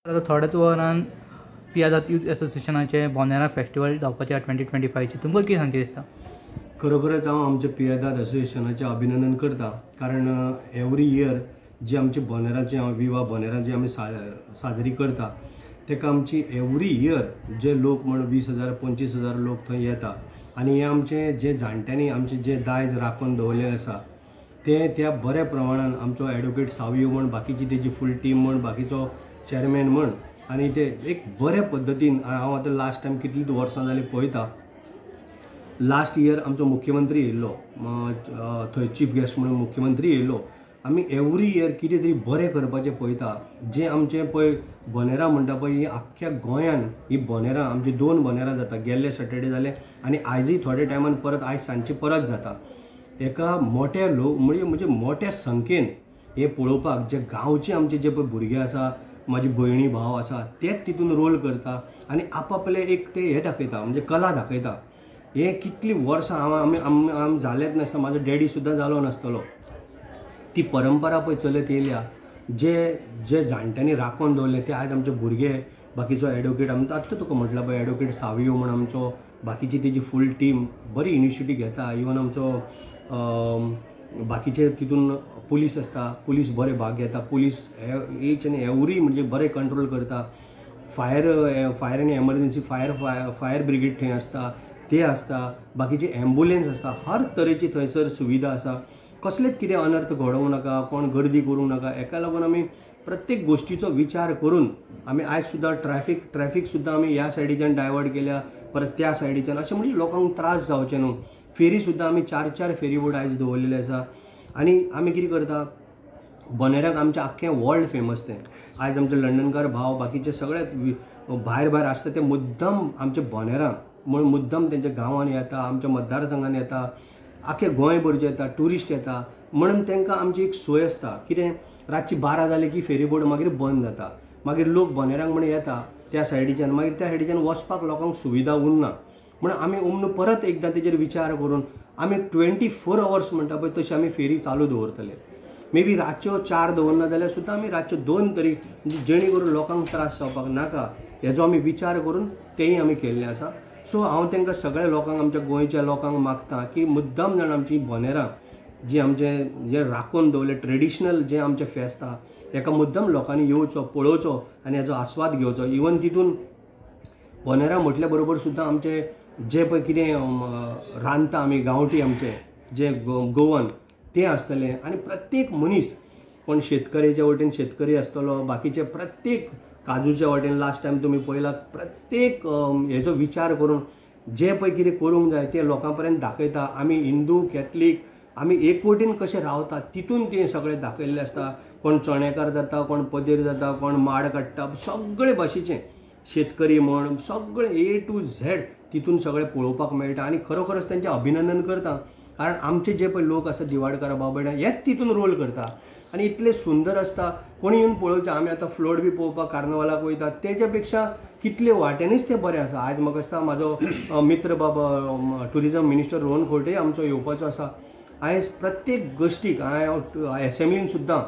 आता थोड्याच वरान पियादाद यूथ एसोसिएशनाचे बोनेरा फेस्टिवल जावपाचे 2025ची तुमकां कितें सांगचे दिसता? खरोखरच हांव आमच्या पियादाद एसोसिएशनाचें अभिनंदन करता, कारण एवरी इयर जी आमची बोनेराची विवा बोनेरा जी आमी साजरी करता तेका आमची एवरी इयर जे लोक म्हण 20,000 25,000 लोक थंय येता आनी हे आमचे जे जाणट्यांनी आमचे जे दायज राखून दवरलेलें आसा ते त्या बऱ्या प्रमाणान आमचो एडवोकेट सावयो म्हण बाकीची तेजी फूल टीम म्हण बाकीचो चेअरमॅन म्हण आनी ते एक बऱ्या पद्दतीन हांव आतां लास्ट टायम कितलींच वर्सां जालीं पळयता. लास्ट इयर आमचो मुख्यमंत्री येयल्लो, थंय चीफ गेस्ट म्हणून मुख्यमंत्री येयल्लो. आमी एवरी इयर कितें तरी बरें करपाचें पळयता. जे आमचे पळय बोनेरा म्हणटा पळय ही आख्ख्या गोंयान ही बोनेरा आमची 2 बोनेरा जाता. गेल्ले सॅटर्डे जाले आनी आयजूय थोड्या टायमान परत आयज सांजची परत जाता. एका मोठ्या म्हणजे मोठ्या संख्येन हे पळोवपाक जे गांवचे आमचे जे पळय भुरगे आसा, म्हाजी भयणी भाव आसा, तेच तितून रोल करता आनी आपआपले एक ते हे दाखयता, म्हणजे कला दाखयता. हे कितलीं वर्सां आमी जालेच नासता, म्हाजो डॅडी सुद्दां जालो नासतलो. ती परंपरा पळय चलत येयल्या, जे जाणट्यांनी राखून दवरले ते आयज आमचे भुरगे, बाकीचो एडवोकेट आमचो आत्तां तुका म्हटला पळय एडवोकेट सावयो म्हण आमचो, बाकीची तेजी फूल टीम बरी इनिशिएटीव घेता. इवन आमचो बाकीचे तितून पुलीस आसता, पुलीस बरे भाग घेता. पुलीस ईच आनी एवरी म्हणजे बरें कंट्रोल करता. फायर आनी एमर्जन्सी फायर ब्रिगेड थंय आसता, ते आसता. बाकीचे एम्बुलन्स आसता, हर तरेची थंयसर सुविधा आसा. कसलेच कितें अनर्थ घडोवंक नाका, कोण गर्दी करूंक नाका. हेका लागून आमी प्रत्येक गोश्टीचो विचार करून आमी आयज सुद्दां ट्रॅफिक सुद्दां आमी ह्या सायडीच्यान डायवर्ट केल्या, परत त्या सायडीच्यान, अशें म्हणजे लोकांक त्रास जावचे न्हू. फेरी सुद्दां आमी 4 फेरी बोट आयज दवरलेले आसा. आनी आमी कितें करता, बोनेराक आमचें आख्खें वर्ल्ड फेमस तें. आयज आमचे लंडनकार भाव बाकीचे सगळे भायर आसता ते मुद्दम आमचे बोनेराक म्हूण मुद्दम तेंच्या गांवांन येता, आमच्या मतदारसंघान येता, आख्खे गोंयभरचे येता, ट्युरिस्ट येता. म्हणून तांकां आमची एक सोय आसता. कितें रातची 12 जाले की फेरी बोट मागीर बंद जाता. मागीर लोक बोनेराक म्हण येता त्या सायडीच्यान, मागीर त्या सायडीच्यान वचपाक लोकांक सुविधा उरना. म्हणून आमी परत एकदां तेजेर विचार करून आमी 24 आवर्स म्हणटा पळय तशी आमी फेरी चालू दवरतले. मे बी रातच्यो 4 दवरना जाल्यार सुद्दां आमी रातच्यो 2 तरी, म्हणजे जेणे करून लोकांक त्रास जावपाक नाका हेजो आमी विचार करून तेंय आमी केल्लें आसा. सो हांव तांकां सगळ्या लोकांक, आमच्या गोंयच्या लोकांक मागता की मुद्दाम जाण आमची बोनेरा जी आमचे जे राखून दवरले ट्रेडिशनल जे आमचे फेस्त आसा हेका मुद्दाम लोकांनी येवचो, पळोवचो आनी हेजो आस्वाद घेवचो. इवन तितून बोनेरा म्हटल्या बरोबर सुद्दां आमचे जे पळय कितें रांदता आमी गांवठी आमचे जे गोवन ते आसतले. आनी प्रत्येक मनीस, कोण शेतकऱ्याच्या वटेन शेतकरी आसतलो, बाकीचे प्रत्येक काजूच्या वाटेन लास्ट टायम तुमी पळयलात, प्रत्येक हेजो विचार करून जे पळय कितें करूंक जाय ते लोकां पर्यंत दाखयता. आमी हिंदू कॅथलीक आमी एकवटीन कशें रावता तितून तें सगळें दाखयल्लें आसता. कोण चणेकार जाता, कोण पदेर जाता, कोण माड काडटा, सगळे भाशेचें शेतकरी म्हण सगळें A to Z तितून सगळें पळोवपाक मेळटा. आनी खरोखरच तेंचें अभिनंदन करता, कारण आमचे जे पळय लोक आसा दिवाडकार बाबड्या हेच तितून रोल करता आनी इतले सुंदर आसता. कोणी येवन पळोवचें. आमी आतां फ्लोट बी पळोवपाक कार्नवालाक वयता, तेच्या पेक्षा कितले वाटेनीच तें बरें आसा. आयज म्हाका दिसता म्हाजो मित्र बाबा ट्युरिजम मिनिस्टर रोहन खंवटे आमचो येवपाचो आसा. आयज प्रत्येक गोश्टीक हांव एसेंब्लीन सुद्दां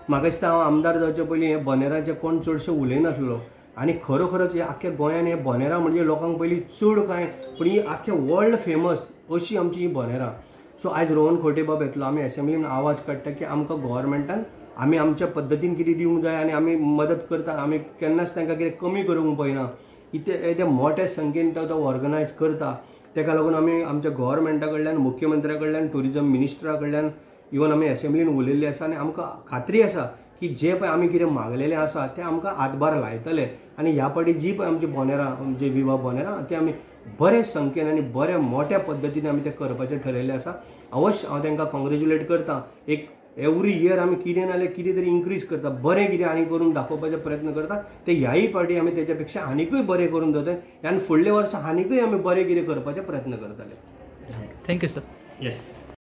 म्हाका दिसता हांव आमदार जावचे पयलीं हे बोनेराचे कोण चडशे उलयनासलो. आनी खरोखरच हे आख्ख्या गोंयान हे बोनेरा म्हणजे लोकांक पयलीं चड कांय, पूण ही आख्खे वर्ल्ड फेमस अशी आमची ही बोनेरा. सो आयज रोहन खंवटे बाब येतलो, आमी एसेंब्लीन आवाज काडटा की आमकां गोव्हर्मेंटान आमी आमच्या पद्दतीन कितें दिवंक जाय आनी आमी मदत करता. आमी केन्नाच तांकां कितें कमी करूंक पळयना. इतले मोठ्या संख्येन तो ऑर्गनायज करता. ताका लागून आमी आमच्या गोव्हर्मेंटा कडल्यान, मुख्यमंत्र्या कडल्यान, ट्युरिजम मिनिस्टरा कडल्यान इवन आमी एसेंब्लीन उलयल्ले आसा. आनी आमकां खात्री आसा की जे पळय आमी कितें मागलेलें आसा तें आमकां हातभार लायतले. आनी ह्या फावटी जी पळय आमची बोनेरा, म्हणजे विवा बोनेरा, ते आमी बरे संख्येन आनी बऱ्या मोठ्या पद्दतीन आमी तें करपाचें ठरयल्लें आसा. अवश्य हांव तांकां कॉंग्रेच्युलेट करता. एक एवरी इयर आमी कितें ना जाल्यार कितें तरी इन्क्रीज करता, बरें कितें आनी करून दाखोवपाचो प्रयत्न करता. ते ह्याय फावटी आमी तेच्या पेक्षा आनीकूय बरें करून दवरतले आनी फुडल्या वर्सा आनीकूय आमी बरें कितें करपाचो प्रयत्न करतले. Thank you sir. येस.